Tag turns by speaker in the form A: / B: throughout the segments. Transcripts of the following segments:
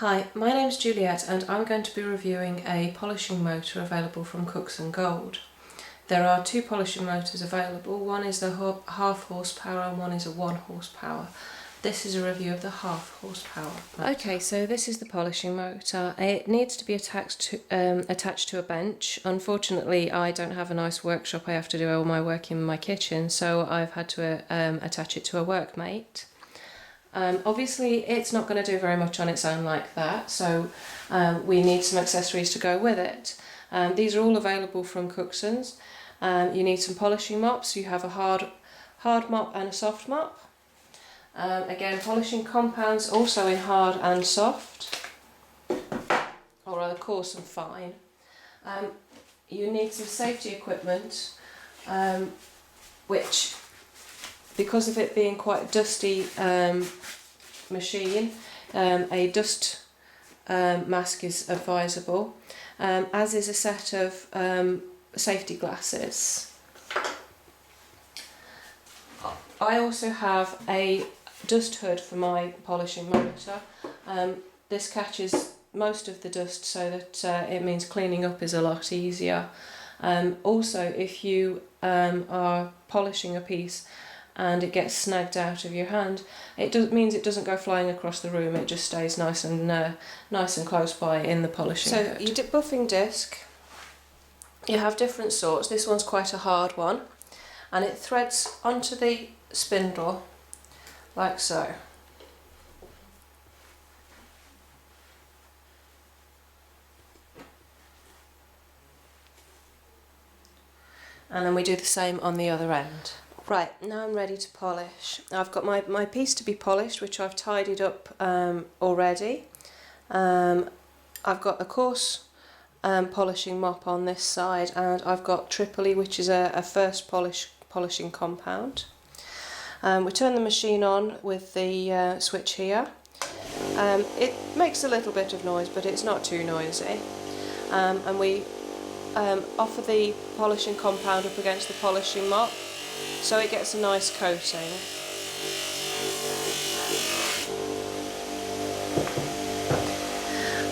A: Hi, my name's Juliet and I'm going to be reviewing a polishing motor available from Cooks & Gold. There are two polishing motors available, one is the half horsepower and one is a 1 horsepower. This is a review of the half horsepower motor. Okay, so this is the polishing motor. It needs to be attached to a bench. Unfortunately, I don't have a nice workshop. I have to do all my work in my kitchen, so I've had to attach it to a workmate. Obviously it's not going to do very much on its own like that, so we need some accessories to go with it. These are all available from Cookson's. You need some polishing mops. You have a hard mop and a soft mop. Again, polishing compounds also in hard and soft, or rather coarse and fine. You need some safety equipment, which, because of it being quite a dusty machine, a dust mask is advisable, as is a set of safety glasses. I also have a dust hood for my polishing motor. This catches most of the dust, so that it means cleaning up is a lot easier. Also, if you are polishing a piece and it gets snagged out of your hand, means it doesn't go flying across the room. It just stays nice and close by in the polishing hood. Your buffing disc, you have different sorts. This one's quite a hard one, and it threads onto the spindle like so. And then we do the same on the other end. Right, now I'm ready to polish. I've got my piece to be polished, which I've tidied up already. I've got a coarse polishing mop on this side, and I've got Tripoli, which is a first polishing compound. We turn the machine on with the switch here. It makes a little bit of noise, but it's not too noisy. And we offer the polishing compound up against the polishing mop, so it gets a nice coating.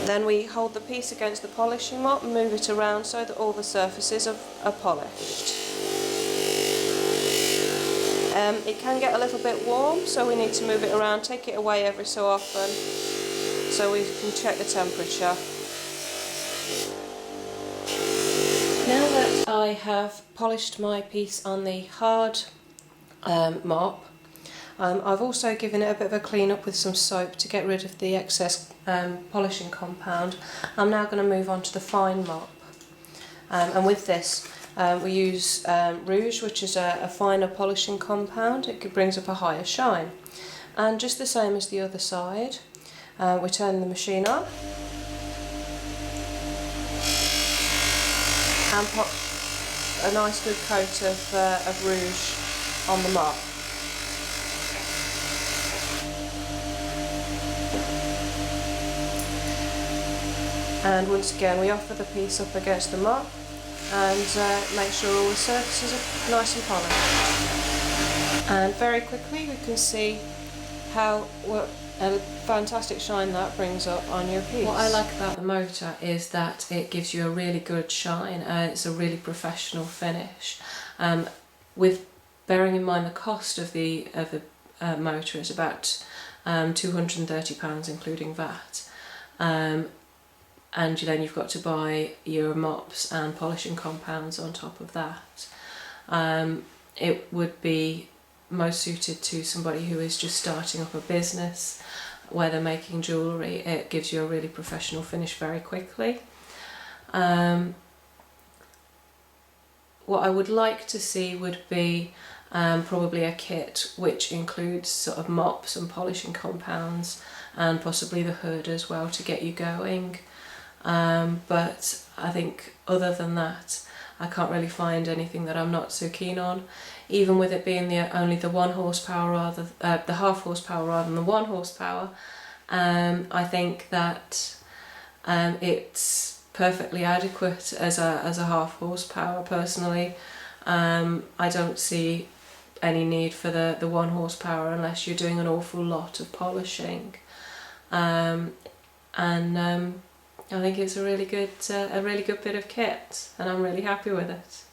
A: Then we hold the piece against the polishing mop and move it around so that all the surfaces are polished. It can get a little bit warm, so we need to move it around, take it away every so often so we can check the temperature. Now that I have polished my piece on the hard mop, I've also given it a bit of a clean up with some soap to get rid of the excess polishing compound. I'm now going to move on to the fine mop, and with this we use rouge, which is a finer polishing compound. It brings up a higher shine, and just the same as the other side, we turn the machine on and pop a nice good coat of rouge on the mop. And once again we offer the piece up against the mop and make sure all the surfaces are nice and polished. And very quickly we can see what a fantastic shine that brings up on your piece. What I like about the motor is that it gives you a really good shine. It's a really professional finish. With bearing in mind the cost of the motor is about £230 including VAT. And then you've got to buy your mops and polishing compounds on top of that. It would be most suited to somebody who is just starting up a business where they're making jewellery. It gives you a really professional finish very quickly. What I would like to see would be probably a kit which includes sort of mops and polishing compounds and possibly the hood as well to get you going. But I think other than that I can't really find anything that I'm not so keen on. Even with it being only the 1 horsepower the half horsepower rather than the 1 horsepower, I think that it's perfectly adequate as a half horsepower personally. I don't see any need for the 1 horsepower unless you're doing an awful lot of polishing. and I think it's a really good bit of kit, and I'm really happy with it.